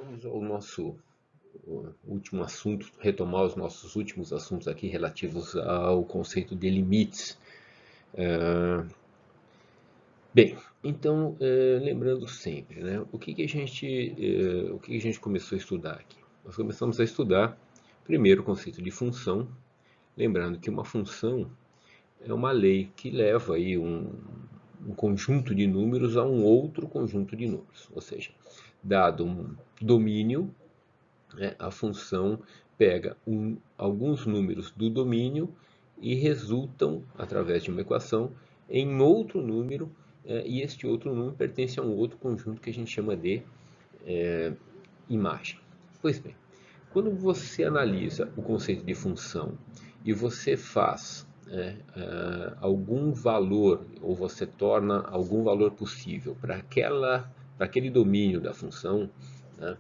Vamos ao nosso último assunto, retomar os nossos últimos assuntos aqui relativos ao conceito de limites. Bem, então, lembrando sempre, né, o que a gente começou a estudar aqui? Nós começamos a estudar primeiro o conceito de função, lembrando que uma função é uma lei que leva aí um conjunto de números a um outro conjunto de números, ou seja, dado um domínio, né, a função pega alguns números do domínio e resultam, através de uma equação, em outro número, e este outro número pertence a um outro conjunto que a gente chama de imagem. Pois bem, quando você analisa o conceito de função e você faz algum valor, ou você torna algum valor possível para aquele domínio da função, né,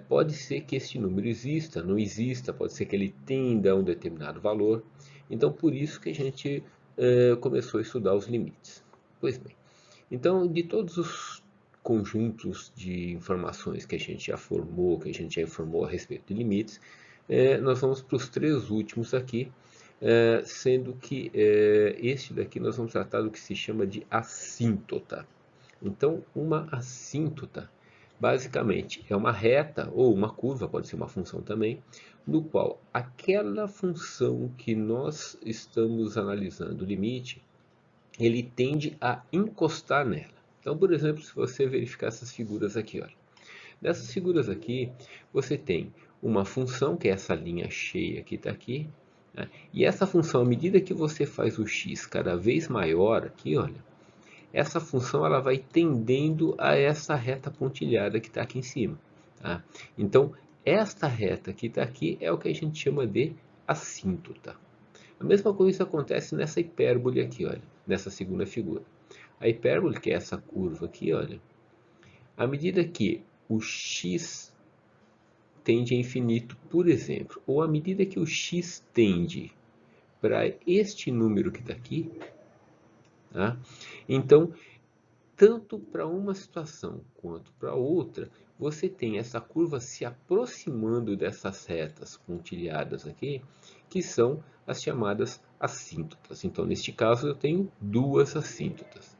pode ser que este número exista, não exista, pode ser que ele tenda a um determinado valor. Então, por isso que a gente começou a estudar os limites. Pois bem, então, de todos os conjuntos de informações que a gente já formou, que a gente já informou a respeito de limites, nós vamos para os três últimos aqui, sendo que este daqui nós vamos tratar do que se chama de assíntota. Então, uma assíntota, basicamente, é uma reta ou uma curva, pode ser uma função também, no qual aquela função que nós estamos analisando, o limite, ele tende a encostar nela. Então, por exemplo, se você verificar essas figuras aqui, olha, nessas figuras aqui, você tem uma função, que é essa linha cheia que está aqui, né? E essa função, à medida que você faz o x cada vez maior aqui, olha, essa função ela vai tendendo a essa reta pontilhada que está aqui em cima. Tá? Então, esta reta que está aqui é o que a gente chama de assíntota. A mesma coisa acontece nessa hipérbole aqui, olha, nessa segunda figura. A hipérbole, que é essa curva aqui, olha, à medida que o x tende a infinito, por exemplo, ou à medida que o x tende para este número que está aqui, tá? Então, tanto para uma situação quanto para outra, você tem essa curva se aproximando dessas retas pontilhadas aqui, que são as chamadas assíntotas. Então, neste caso, eu tenho duas assíntotas.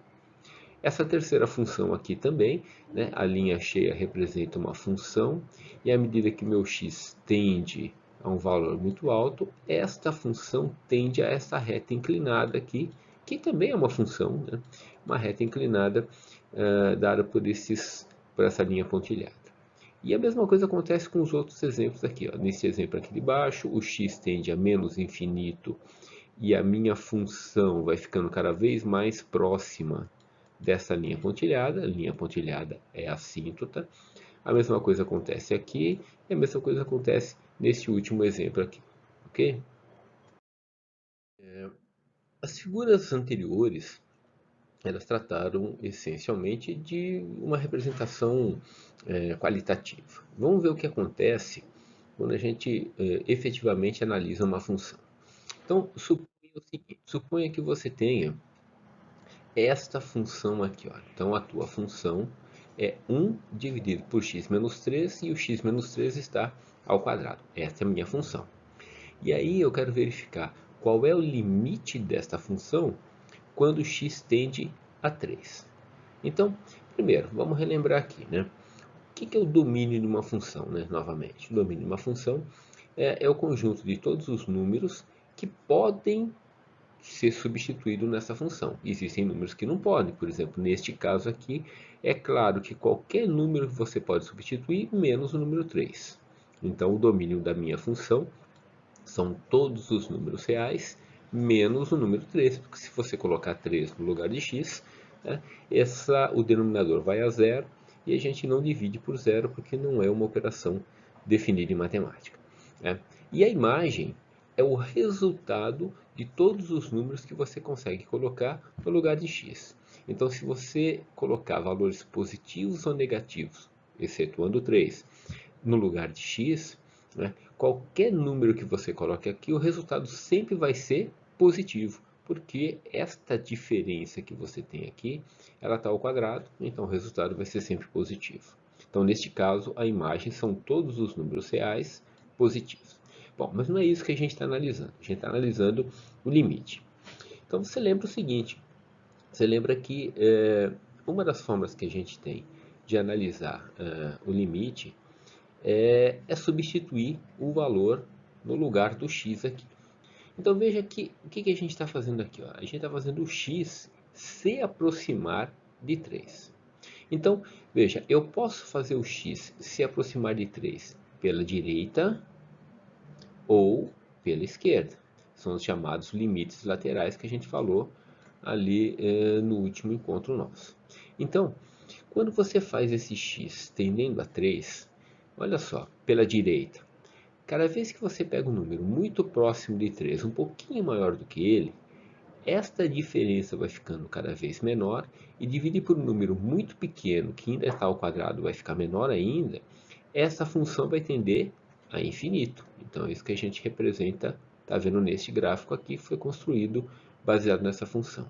Essa terceira função aqui também, né, a linha cheia representa uma função, e à medida que meu x tende a um valor muito alto, esta função tende a essa reta inclinada aqui, que também é uma função, né, uma reta inclinada dada por essa linha pontilhada. E a mesma coisa acontece com os outros exemplos aqui. Ó. Nesse exemplo aqui de baixo, o x tende a menos infinito e a minha função vai ficando cada vez mais próxima dessa linha pontilhada. A linha pontilhada é a assíntota. A mesma coisa acontece aqui e a mesma coisa acontece nesse último exemplo aqui. Ok? As figuras anteriores elas trataram essencialmente de uma representação qualitativa. Vamos ver o que acontece quando a gente efetivamente analisa uma função. Então, suponha que você tenha esta função aqui. Ó. Então, a tua função é 1 dividido por x menos 3 e o x menos 3 está ao quadrado. Esta é a minha função. E aí eu quero verificar qual é o limite desta função quando x tende a 3. Então, primeiro, vamos relembrar aqui, né? O que é o domínio de uma função, né? Novamente, o domínio de uma função é o conjunto de todos os números que podem ser substituídos nessa função. Existem números que não podem, por exemplo, neste caso aqui, é claro que qualquer número você pode substituir, menos o número 3. Então, o domínio da minha função são todos os números reais, menos o número 3, porque se você colocar 3 no lugar de x, né, o denominador vai a zero e a gente não divide por zero porque não é uma operação definida em matemática. Né? E a imagem é o resultado de todos os números que você consegue colocar no lugar de x. Então, se você colocar valores positivos ou negativos, excetuando 3, no lugar de x, né, qualquer número que você coloque aqui, o resultado sempre vai ser positivo, porque esta diferença que você tem aqui, ela está ao quadrado, então o resultado vai ser sempre positivo. Então, neste caso, a imagem são todos os números reais positivos. Bom, mas não é isso que a gente está analisando. A gente está analisando o limite. Então, você lembra o seguinte. Você lembra que uma das formas que a gente tem de analisar o limite é substituir o valor no lugar do x aqui. Então veja que o que a gente está fazendo aqui? Ó? A gente está fazendo o x se aproximar de 3. Então, veja, eu posso fazer o x se aproximar de 3 pela direita ou pela esquerda. São os chamados limites laterais que a gente falou ali no último encontro nosso. Então, quando você faz esse x tendendo a 3, olha só, pela direita, cada vez que você pega um número muito próximo de 3, um pouquinho maior do que ele, esta diferença vai ficando cada vez menor e dividir por um número muito pequeno, que ainda está ao quadrado, vai ficar menor ainda, essa função vai tender a infinito. Então é isso que a gente representa, está vendo neste gráfico aqui, que foi construído baseado nessa função.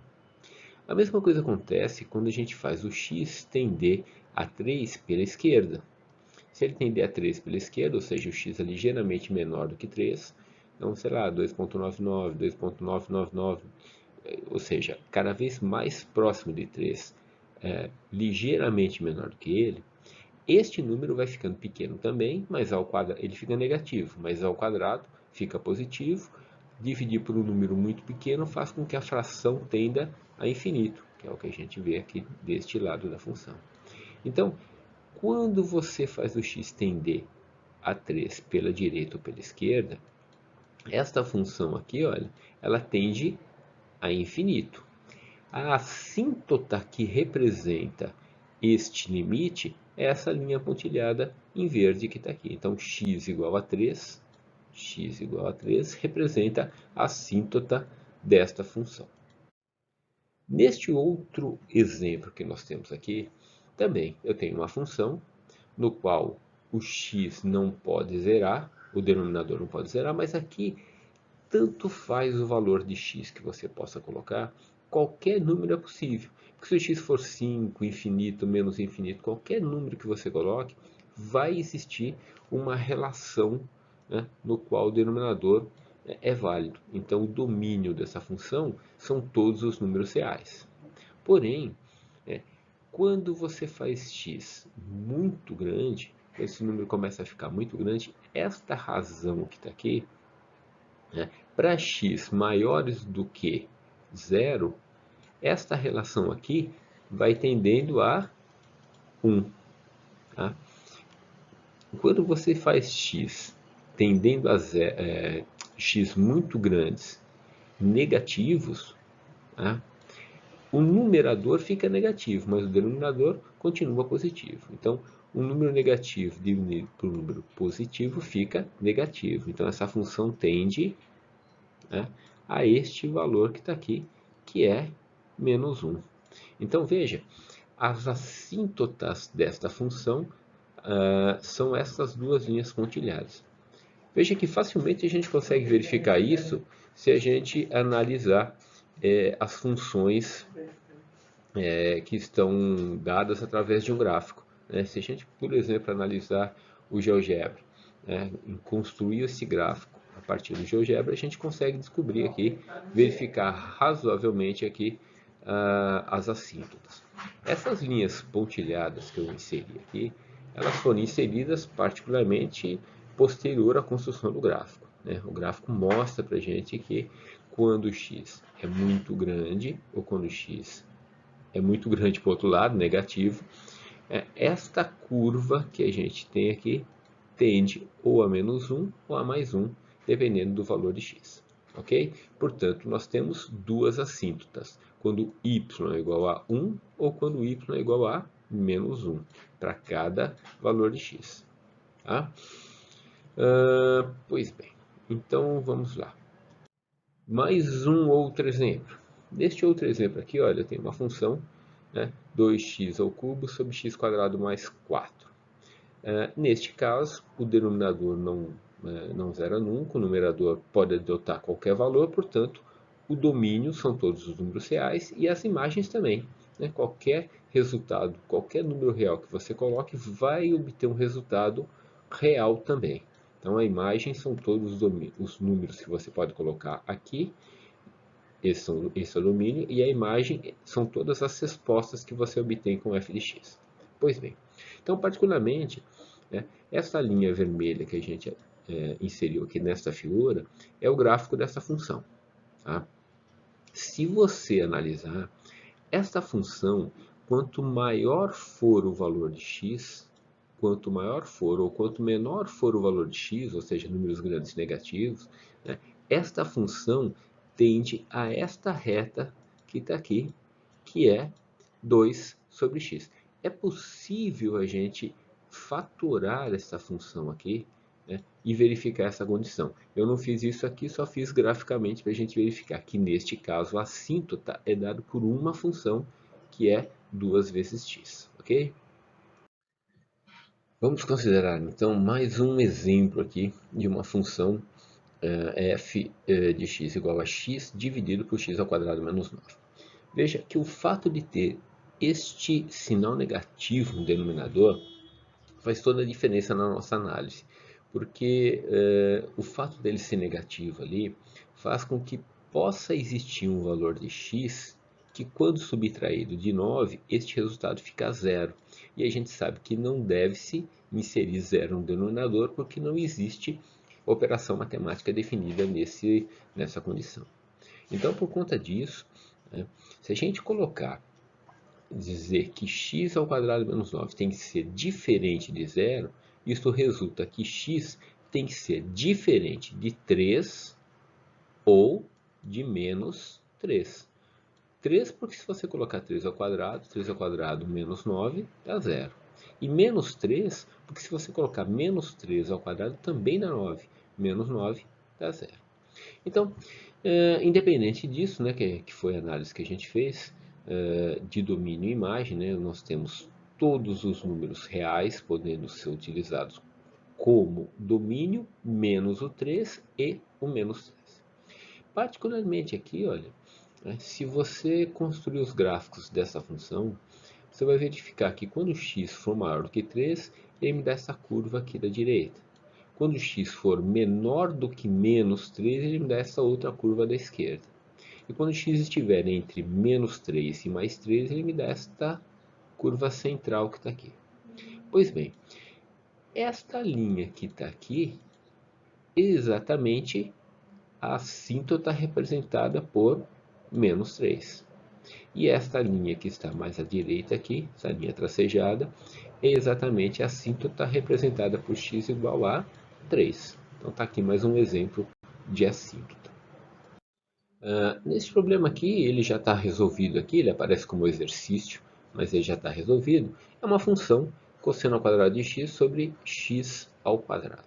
A mesma coisa acontece quando a gente faz o x tender a 3 pela esquerda. Se ele tender a 3 pela esquerda, ou seja, o x é ligeiramente menor do que 3, então, sei lá, 2.99, 2.999, ou seja, cada vez mais próximo de 3, ligeiramente menor do que ele, este número vai ficando pequeno também, mas ao quadrado ele fica negativo, mas ao quadrado fica positivo. Dividir por um número muito pequeno faz com que a fração tenda a infinito, que é o que a gente vê aqui deste lado da função. Então, quando você faz o x tender a 3 pela direita ou pela esquerda, esta função aqui, olha, ela tende a infinito. A assíntota que representa este limite é essa linha pontilhada em verde que está aqui. Então, x igual a 3 representa a assíntota desta função. Neste outro exemplo que nós temos aqui, também eu tenho uma função no qual o x não pode zerar, o denominador não pode zerar, mas aqui tanto faz o valor de x que você possa colocar, qualquer número é possível. Porque se o x for 5, infinito, menos infinito, qualquer número que você coloque, vai existir uma relação, né, no qual o denominador é válido. Então, o domínio dessa função são todos os números reais. Porém, quando você faz x muito grande, esse número começa a ficar muito grande, esta razão que está aqui, para x maiores do que 0, esta relação aqui vai tendendo a 1. Tá? Quando você faz x tendendo a x muito grandes negativos, tá? O numerador fica negativo, mas o denominador continua positivo. Então, um número negativo dividido por um número positivo fica negativo. Então, essa função tende, né, a este valor que está aqui, que é menos 1. Então, veja, as assíntotas desta função são essas duas linhas pontilhadas. Veja que facilmente a gente consegue verificar isso se a gente analisar as funções que estão dadas através de um gráfico. Se a gente, por exemplo, analisar o GeoGebra, construir esse gráfico a partir do GeoGebra, a gente consegue descobrir aqui, verificar razoavelmente aqui as assíntotas. Essas linhas pontilhadas que eu inseri aqui, elas foram inseridas particularmente posterior à construção do gráfico. O gráfico mostra para a gente que quando o x é muito grande, ou quando o x é muito grande para o outro lado, negativo, esta curva que a gente tem aqui tende ou a menos 1 ou a mais 1, dependendo do valor de x. Ok? Portanto, nós temos duas assíntotas, quando y é igual a 1 ou quando y é igual a menos 1, para cada valor de x. Tá? Pois bem, então vamos lá. Mais um outro exemplo. Neste outro exemplo aqui, olha, tem uma função, 2x ao cubo sobre x quadrado mais 4. Neste caso, o denominador não zera nunca, o numerador pode adotar qualquer valor, portanto, o domínio são todos os números reais e as imagens também. né, qualquer resultado, qualquer número real que você coloque, vai obter um resultado real também. Então a imagem são todos os números que você pode colocar aqui, esse é o domínio, e a imagem são todas as respostas que você obtém com f de x. Pois bem, então particularmente, né, essa linha vermelha que a gente inseriu aqui nesta figura é o gráfico dessa função. Tá? Se você analisar esta função, quanto maior for o valor de x, quanto maior for ou quanto menor for o valor de x, ou seja, números grandes negativos, né, esta função tende a esta reta que está aqui, que é 2 sobre x. É possível a gente fatorar essa função aqui, né, e verificar essa condição. Eu não fiz isso aqui, só fiz graficamente para a gente verificar que neste caso a assíntota é dado por uma função que é 2 vezes x, ok? Vamos considerar então mais um exemplo aqui de uma função f de x igual a x dividido por x ao quadrado menos 9. Veja que o fato de ter este sinal negativo no denominador faz toda a diferença na nossa análise, porque o fato dele ser negativo ali faz com que possa existir um valor de x que, quando subtraído de 9, este resultado fica zero. E a gente sabe que não deve-se inserir zero no denominador, porque não existe operação matemática definida nessa condição. Então, por conta disso, né, se a gente colocar, dizer que x ao quadrado menos 9 tem que ser diferente de zero, isso resulta que x tem que ser diferente de 3 ou de menos 3. 3 porque se você colocar 3 ao quadrado menos 9 dá zero. E menos 3 porque se você colocar menos 3 ao quadrado também dá 9. Menos 9 dá zero. Então, independente disso, né, que foi a análise que a gente fez, de domínio e imagem, né, nós temos todos os números reais podendo ser utilizados como domínio, menos o 3 e o menos 3. Particularmente aqui, olha, né, se você construir os gráficos dessa função, você vai verificar que quando x for maior do que 3, ele me dá essa curva aqui da direita. Quando x for menor do que menos 3, ele me dá essa outra curva da esquerda. E quando x estiver entre menos 3 e mais 3, ele me dá esta curva central que está aqui. Pois bem, esta linha que está aqui é exatamente a assíntota representada por menos 3. E esta linha que está mais à direita aqui, essa linha tracejada, é exatamente a assíntota representada por x igual a 3. Então está aqui mais um exemplo de assíntota. Nesse problema aqui, ele já está resolvido aqui, ele aparece como exercício, mas ele já está resolvido. É uma função cosseno ao quadrado de x sobre x ao quadrado.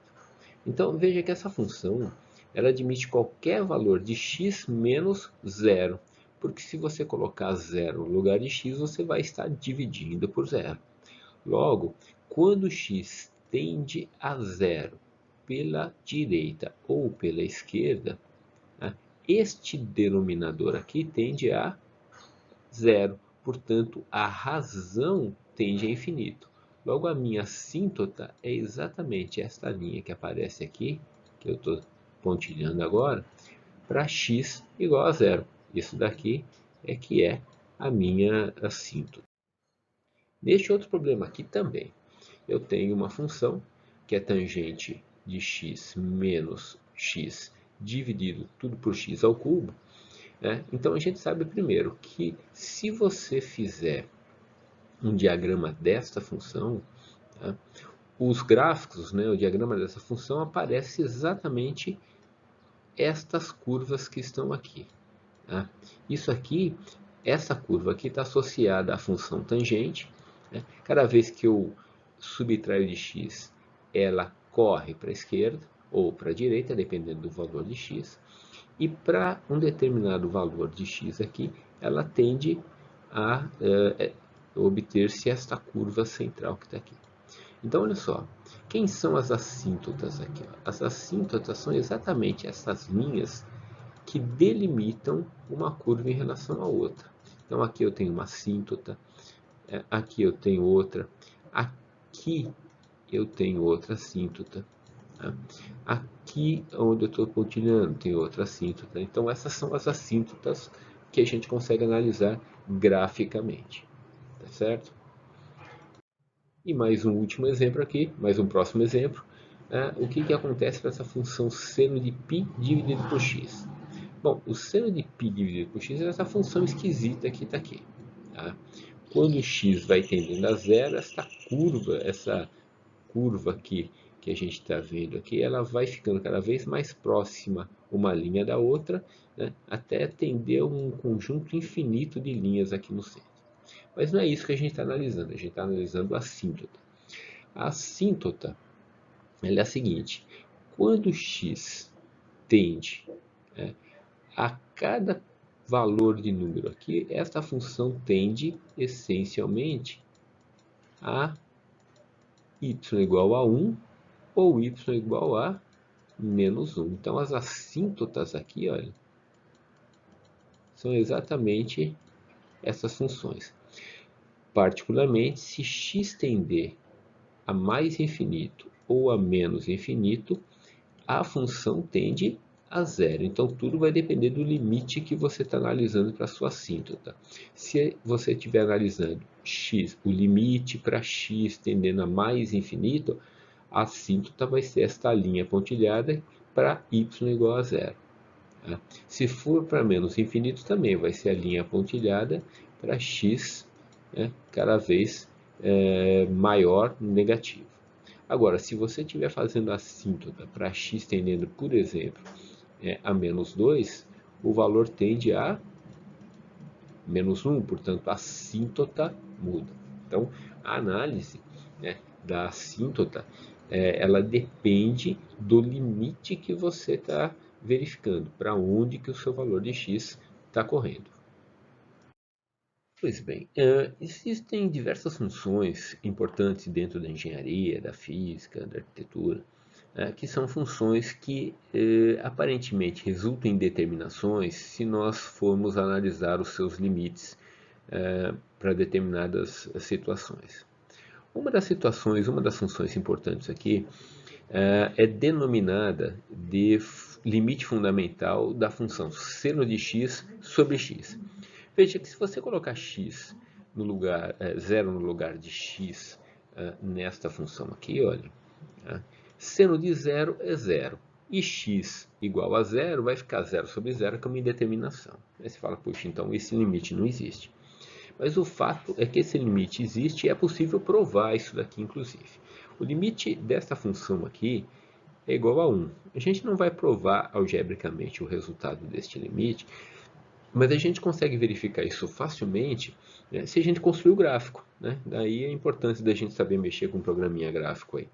Então veja que essa função ela admite qualquer valor de x menos zero, porque se você colocar zero no lugar de x, você vai estar dividindo por zero. Logo, quando x tende a zero pela direita ou pela esquerda, né, este denominador aqui tende a zero, portanto a razão tende a infinito. Logo, a minha assíntota é exatamente esta linha que aparece aqui, que eu estou pontilhando agora, para x igual a zero. Isso daqui é que é a minha assíntota. Neste outro problema aqui também, eu tenho uma função que é tangente de x menos x dividido tudo por x ao cubo. Né? Então a gente sabe primeiro que se você fizer um diagrama desta função, tá? Os gráficos, né, o diagrama dessa função aparece exatamente estas curvas que estão aqui. Tá? Isso aqui, essa curva aqui está associada à função tangente. Né? Cada vez que eu subtraio de x, ela corre para a esquerda ou para a direita, dependendo do valor de x. E para um determinado valor de x aqui, ela tende a obter-se esta curva central que está aqui. Então, olha só, quem são as assíntotas aqui? As assíntotas são exatamente essas linhas que delimitam uma curva em relação à outra. Então aqui eu tenho uma assíntota, aqui eu tenho outra, aqui eu tenho outra assíntota, tá? Aqui onde eu estou pontilhando tem outra assíntota. Então essas são as assíntotas que a gente consegue analisar graficamente, tá certo? E mais um último exemplo aqui, mais um próximo exemplo. O que acontece para essa função seno de π dividido por x? Bom, o seno de π dividido por x é essa função esquisita que está aqui. Tá? Quando x vai tendendo a zero, essa curva aqui que a gente está vendo aqui, ela vai ficando cada vez mais próxima uma linha da outra, né, até tender um conjunto infinito de linhas aqui no centro. Mas não é isso que a gente está analisando, a gente está analisando a assíntota. A assíntota ela é a seguinte: quando x tende, né, a cada valor de número aqui, esta função tende essencialmente a y igual a 1 ou y igual a menos 1. Então as assíntotas aqui, olha, são exatamente essas funções. Particularmente, se x tender a mais infinito ou a menos infinito, a função tende a zero. Então tudo vai depender do limite que você está analisando para a sua assíntota. Se você estiver analisando x, o limite para x tendendo a mais infinito, a assíntota vai ser esta linha pontilhada para y igual a zero. Se for para menos infinito, também vai ser a linha pontilhada para x, né, cada vez maior negativo. Agora, se você estiver fazendo a assíntota para x tendendo, por exemplo, a menos 2, o valor tende a menos 1, portanto a assíntota muda. Então, a análise, né, da assíntota, ela depende do limite que você está verificando, para onde que o seu valor de x está correndo. Pois bem, existem diversas funções importantes dentro da engenharia, da física, da arquitetura, que são funções que aparentemente resultam em determinações se nós formos analisar os seus limites para determinadas situações. Uma das funções importantes aqui é denominada de limite fundamental da função seno de x sobre x. Veja que se você colocar x no lugar, 0 no lugar de x nesta função aqui, olha, seno de 0 é 0. E x igual a 0 vai ficar 0 sobre 0, que é uma indeterminação. Aí você fala, puxa, então esse limite não existe. Mas o fato é que esse limite existe e é possível provar isso daqui, inclusive. O limite desta função aqui é igual a 1. A gente não vai provar algebricamente o resultado deste limite, mas a gente consegue verificar isso facilmente, né, se a gente construir o gráfico. Né? Daí a importância da gente saber mexer com um programinha gráfico aí.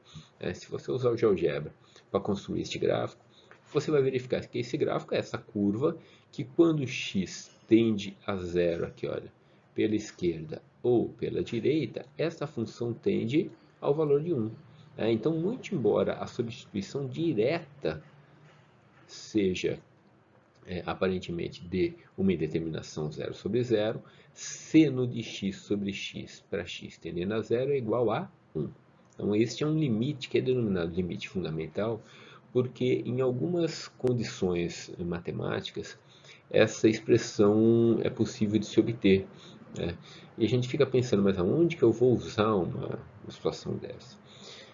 Se você usar o GeoGebra para construir este gráfico, você vai verificar que esse gráfico é essa curva que quando x tende a zero aqui, olha, pela esquerda ou pela direita, essa função tende ao valor de 1. Então, muito embora a substituição direta seja aparentemente de uma indeterminação 0 sobre 0, seno de x sobre x para x tendendo a 0 é igual a 1. Então, este é um limite que é denominado limite fundamental, porque em algumas condições matemáticas, essa expressão é possível de se obter. Né? E a gente fica pensando, mas aonde que eu vou usar uma situação dessa?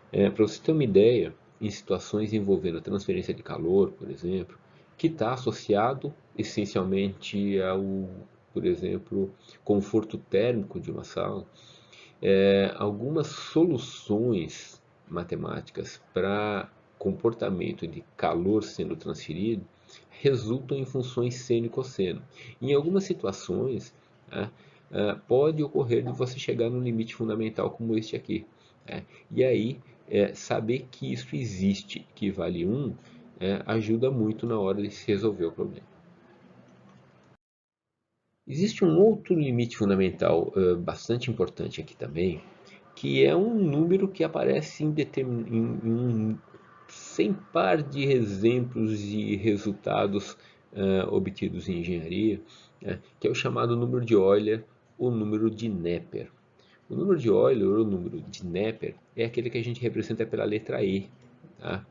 Para você ter uma ideia, em situações envolvendo a transferência de calor, por exemplo, que está associado essencialmente ao, por exemplo, conforto térmico de uma sala, algumas soluções matemáticas para comportamento de calor sendo transferido resultam em funções seno e cosseno. Em algumas situações, pode ocorrer de você chegar num limite fundamental como este aqui. E aí, saber que isso existe, que vale 1, ajuda muito na hora de se resolver o problema. Existe um outro limite fundamental bastante importante aqui também, que é um número que aparece em um sem par de exemplos e resultados obtidos em engenharia, que é o chamado número de Euler ou número de Neper. O número de Euler ou número de Neper é aquele que a gente representa pela letra E. Tá?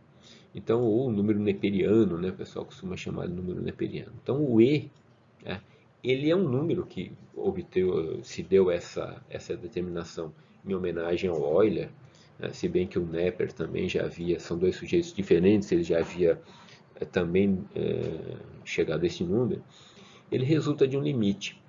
Então, ou o número neperiano, né? O pessoal costuma chamar de número neperiano. Então, o E, né? Ele é um número que se deu essa determinação em homenagem ao Euler, né? Se bem que o Neper também já havia, são dois sujeitos diferentes, ele já havia também chegado a esse número. Ele resulta de um limite.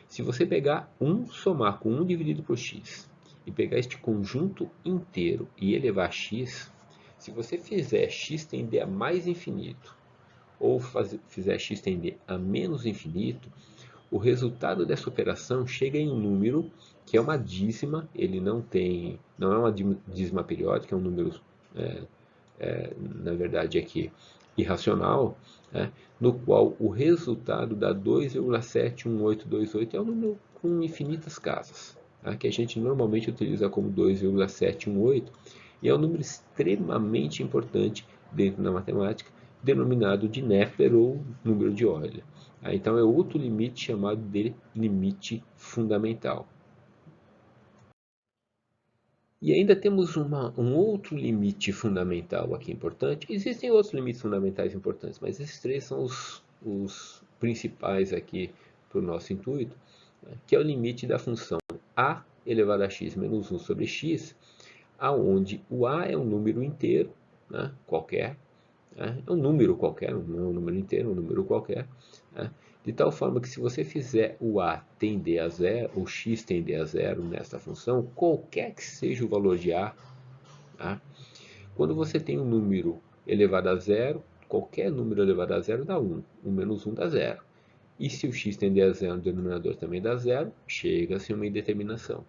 Se você pegar 1, somar com 1 dividido por x, e pegar este conjunto inteiro e elevar a x, se você fizer x tender a mais infinito, ou fizer x tender a menos infinito, o resultado dessa operação chega em um número que é uma dízima, ele não é uma dízima periódica, é um número, na verdade, aqui irracional, né, no qual o resultado dá 2,71828, é um número com infinitas casas, tá, que a gente normalmente utiliza como 2,718, e é um número extremamente importante dentro da matemática, denominado de Neper ou número de Euler. Tá, então é outro limite chamado de limite fundamental. E ainda temos um outro limite fundamental aqui importante. Existem outros limites fundamentais importantes, mas esses três são os principais aqui para o nosso intuito, né, que é o limite da função a elevado a x menos 1 sobre x, aonde o a é um número inteiro, né, qualquer, né, é um número qualquer, não é um número inteiro, é um número qualquer, né, de tal forma que se você fizer o a tender a zero, ou x tender a zero nessa função, qualquer que seja o valor de a, tá? Quando você tem um número elevado a zero, qualquer número elevado a zero dá 1, 1 menos 1 dá zero. E se o x tender a zero, o denominador também dá zero, chega-se a uma indeterminação.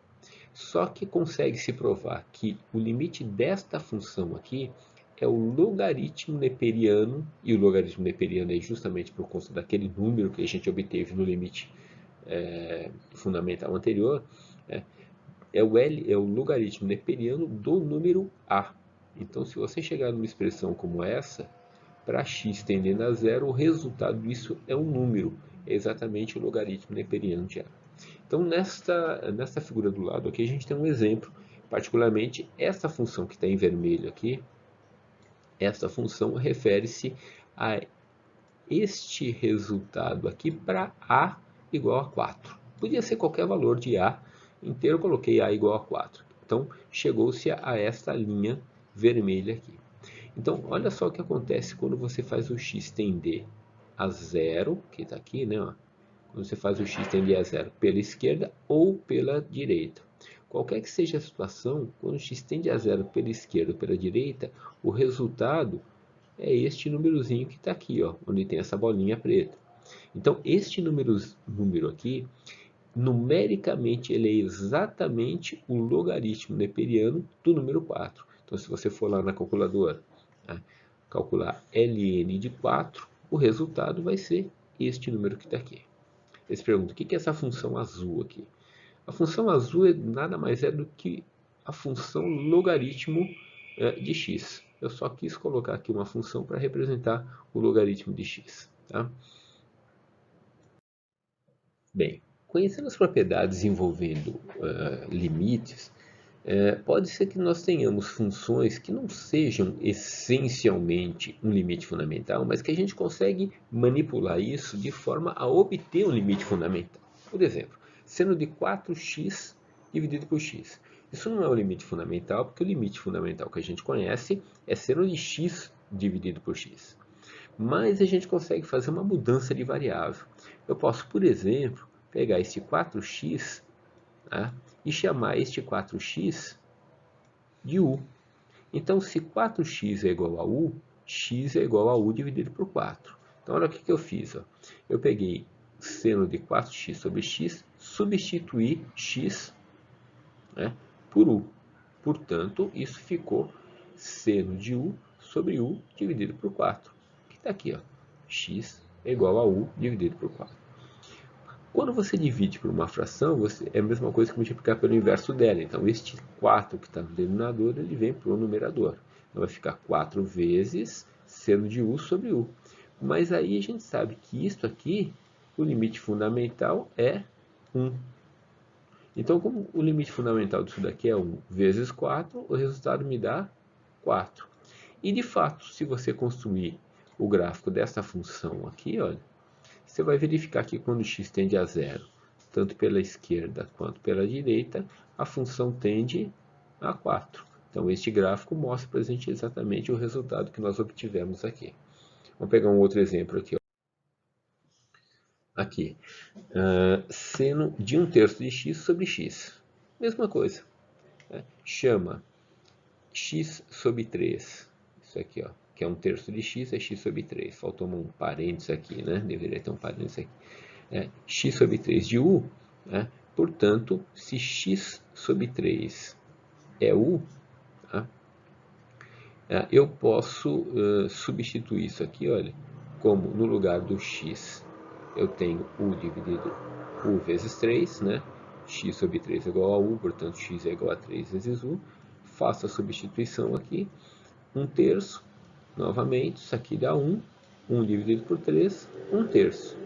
Só que consegue-se provar que o limite desta função aqui é o logaritmo neperiano, e o logaritmo neperiano é justamente por conta daquele número que a gente obteve no limite fundamental anterior, né? É o logaritmo neperiano do número a. Então, se você chegar numa expressão como essa, para x tendendo a zero, o resultado disso é um número, é exatamente o logaritmo neperiano de a. Então, nesta figura do lado aqui, a gente tem um exemplo, particularmente essa função que está em vermelho aqui, essa função refere-se a este resultado aqui para a igual a 4. Podia ser qualquer valor de a inteiro, eu coloquei a igual a 4. Então, chegou-se a esta linha vermelha aqui. Então, olha só o que acontece quando você faz o x tender a zero, que está aqui, né? Ó, quando você faz o x tender a zero pela esquerda ou pela direita. Qualquer que seja a situação, quando o x tende a zero pela esquerda ou pela direita, o resultado é este númerozinho que está aqui, ó, onde tem essa bolinha preta. Então, este número aqui, numericamente, ele é exatamente o logaritmo neperiano do número 4. Então, se você for lá na calculadora, né, calcular ln de 4, o resultado vai ser este número que está aqui. Eles perguntam, o que é essa função azul aqui? A função azul nada mais é do que a função logaritmo de x. Eu só quis colocar aqui uma função para representar o logaritmo de x. Tá? Bem, conhecendo as propriedades envolvendo limites, pode ser que nós tenhamos funções que não sejam essencialmente um limite fundamental, mas que a gente consegue manipular isso de forma a obter um limite fundamental. Por exemplo, seno de 4x dividido por x. Isso não é um limite fundamental, porque o limite fundamental que a gente conhece é seno de x dividido por x. Mas a gente consegue fazer uma mudança de variável. Eu posso, por exemplo, pegar esse 4x, tá, e chamar este 4x de u. Então, se 4x é igual a u, x é igual a u dividido por 4. Então, olha o que eu fiz. Ó. Eu peguei seno de 4x sobre x, substituí x, né, por u. Portanto, isso ficou seno de u sobre u dividido por 4. Que está aqui, ó, x é igual a u dividido por 4. Quando você divide por uma fração, é a mesma coisa que multiplicar pelo inverso dela. Então, este 4 que está no denominador, ele vem para o numerador. Então, vai ficar 4 vezes seno de u sobre u. Mas aí a gente sabe que isso aqui o limite fundamental é 1. Então, como o limite fundamental disso daqui é 1 vezes 4, o resultado me dá 4. E, de fato, se você construir o gráfico dessa função aqui, olha, você vai verificar que quando x tende a 0, tanto pela esquerda quanto pela direita, a função tende a 4. Então, este gráfico mostra para a gente exatamente o resultado que nós obtivemos aqui. Vamos pegar um outro exemplo aqui. Aqui, seno de 1/3 de x sobre x. Mesma coisa. Chama x sobre 3. Isso aqui, ó, que é 1/3 de x, é x sobre 3. Faltou um parênteses aqui, né? Deveria ter um parênteses aqui. X sobre 3 de u. Portanto, se x sobre 3 é u, eu posso substituir isso aqui, olha, como no lugar do x eu tenho u dividido u vezes 3, né? X sobre 3 é igual a u, portanto x é igual a 3 vezes u. Faço a substituição aqui, 1/3, novamente, isso aqui dá 1, 1 dividido por 3, 1/3.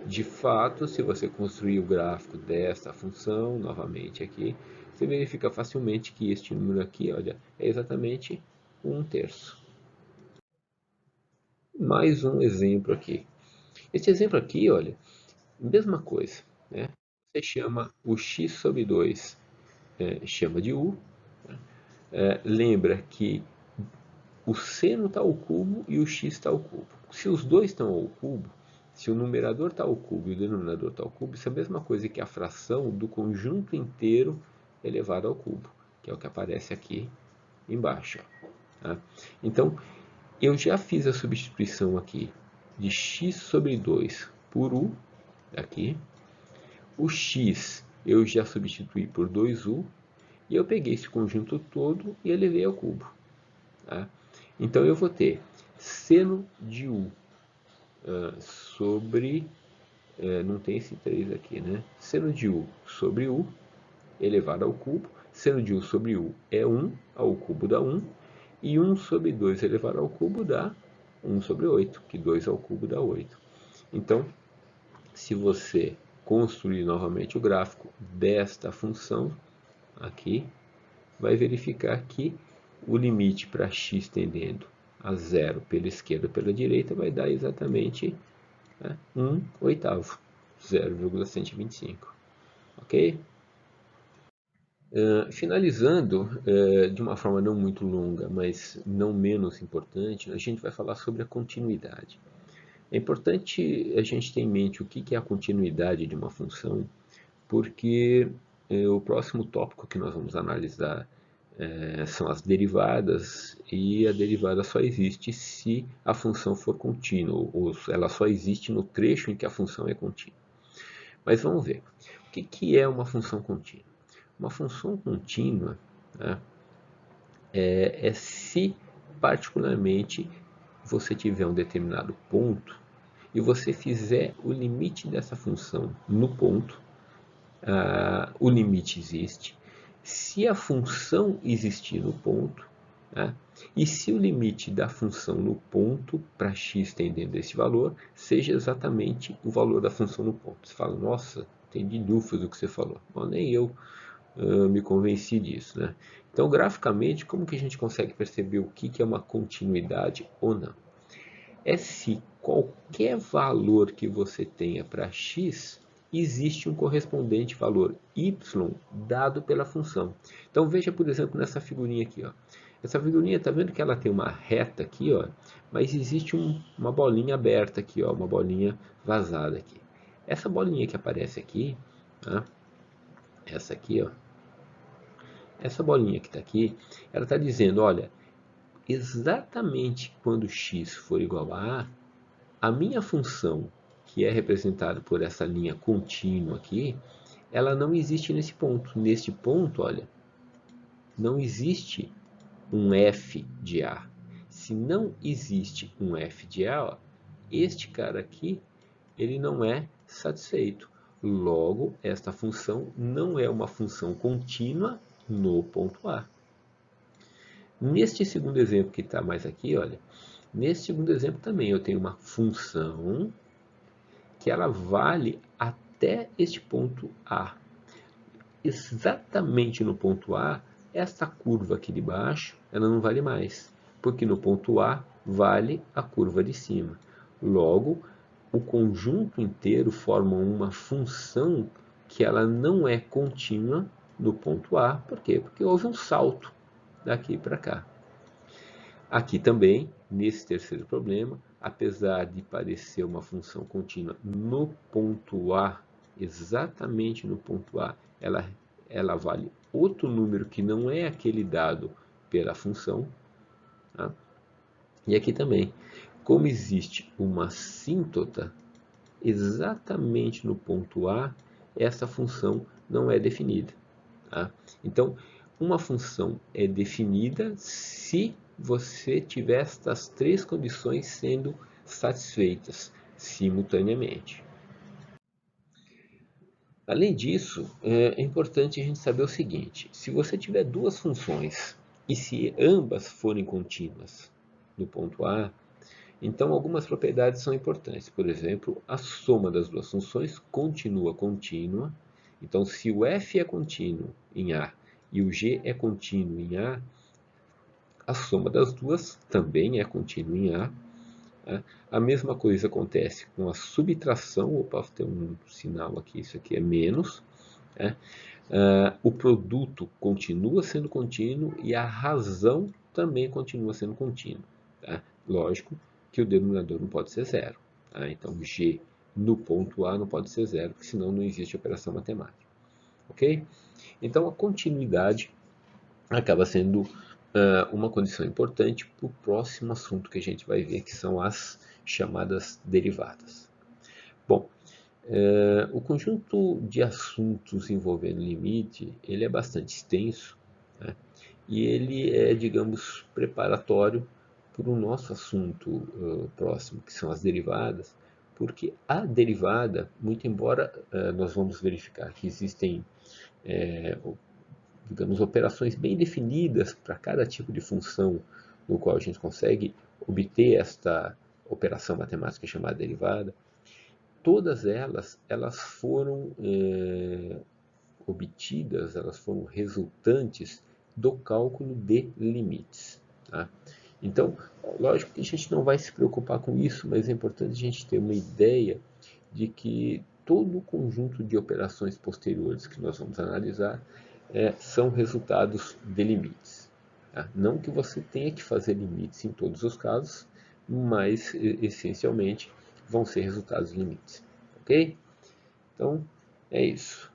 De fato, se você construir o gráfico desta função, novamente aqui, você verifica facilmente que este número aqui, olha, é exatamente 1/3. Mais um exemplo aqui. Este exemplo aqui, olha, mesma coisa, né? Você chama o x sobre 2, chama de u. Lembra que o seno está ao cubo e o x está ao cubo. Se os dois estão ao cubo, se o numerador está ao cubo e o denominador está ao cubo, isso é a mesma coisa que a fração do conjunto inteiro elevado ao cubo, que é o que aparece aqui embaixo. Tá? Então, eu já fiz a substituição aqui de x sobre 2 por u, aqui. O x eu já substituí por 2u, e eu peguei esse conjunto todo e elevei ao cubo. Tá? Então, eu vou ter seno de u sobre... não tem esse 3 aqui, né? Seno de u sobre u elevado ao cubo. Seno de u sobre u é 1, ao cubo dá 1. E 1 sobre 2 elevado ao cubo dá 1 sobre 8, que 2 ao cubo dá 8. Então, se você construir novamente o gráfico desta função aqui, vai verificar que o limite para x tendendo a 0 pela esquerda e pela direita vai dar exatamente 1/8, 0,125. Ok? Finalizando, de uma forma não muito longa, mas não menos importante, a gente vai falar sobre a continuidade. É importante a gente ter em mente o que é a continuidade de uma função, porque o próximo tópico que nós vamos analisar são as derivadas, e a derivada só existe se a função for contínua, ou ela só existe no trecho em que a função é contínua. Mas vamos ver, o que é uma função contínua? Uma função contínua, né, é se particularmente você tiver um determinado ponto e você fizer o limite dessa função no ponto, o limite existe. Se a função existir no ponto, e se o limite da função no ponto para x tendendo a esse valor seja exatamente o valor da função no ponto. Você fala, nossa, entendi dúvida do que você falou. Bom, nem eu me convenci disso, né? Então, graficamente, como que a gente consegue perceber o que é uma continuidade ou não? É se qualquer valor que você tenha para x, existe um correspondente valor y dado pela função. Então, veja, por exemplo, nessa figurinha aqui, ó. Essa figurinha, tá vendo que ela tem uma reta aqui, ó, mas existe uma bolinha aberta aqui, ó, uma bolinha vazada aqui. Essa bolinha que aparece aqui, tá? Essa aqui, ó, essa bolinha que está aqui, ela está dizendo, olha, exatamente quando x for igual a minha função, que é representada por essa linha contínua aqui, ela não existe nesse ponto. Neste ponto, olha, não existe um f de a. Se não existe um f de a, ó, este cara aqui, ele não é satisfeito. Logo, esta função não é uma função contínua no ponto A. Neste segundo exemplo que está mais aqui, olha, nesse segundo exemplo também eu tenho uma função que ela vale até este ponto A. Exatamente no ponto A, esta curva aqui de baixo, ela não vale mais, porque no ponto A vale a curva de cima. Logo, o conjunto inteiro forma uma função que ela não é contínua no ponto A. Por quê? Porque houve um salto daqui para cá. Aqui também, nesse terceiro problema, apesar de parecer uma função contínua no ponto A, exatamente no ponto A, ela vale outro número que não é aquele dado pela função. Tá? E aqui também, como existe uma assíntota, exatamente no ponto A, essa função não é definida. Tá? Então, uma função é definida se você tiver estas três condições sendo satisfeitas simultaneamente. Além disso, é importante a gente saber o seguinte: se você tiver duas funções e se ambas forem contínuas no ponto A, então algumas propriedades são importantes. Por exemplo, a soma das duas funções continua contínua. Então, se o f é contínuo em A e o g é contínuo em a soma das duas também é contínua em A. Tá? A mesma coisa acontece com a subtração. Opa, tem um sinal aqui, isso aqui é menos. Né? O produto continua sendo contínuo e a razão também continua sendo contínua. Tá? Lógico que o denominador não pode ser zero. Tá? Então, g no ponto A não pode ser zero, porque senão não existe operação matemática. Ok? Então, a continuidade acaba sendo uma condição importante para o próximo assunto que a gente vai ver, que são as chamadas derivadas. Bom, o conjunto de assuntos envolvendo limite, ele é bastante extenso, né? E ele é, digamos, preparatório para o nosso assunto próximo, que são as derivadas, porque a derivada, muito embora nós vamos verificar que existem digamos, operações bem definidas para cada tipo de função no qual a gente consegue obter esta operação matemática chamada derivada, todas elas foram obtidas, elas foram resultantes do cálculo de limites. Tá? Então, lógico que a gente não vai se preocupar com isso, mas é importante a gente ter uma ideia de que todo o conjunto de operações posteriores que nós vamos analisar são resultados de limites. Tá? Não que você tenha que fazer limites em todos os casos, mas essencialmente vão ser resultados de limites. Ok? Então, é isso.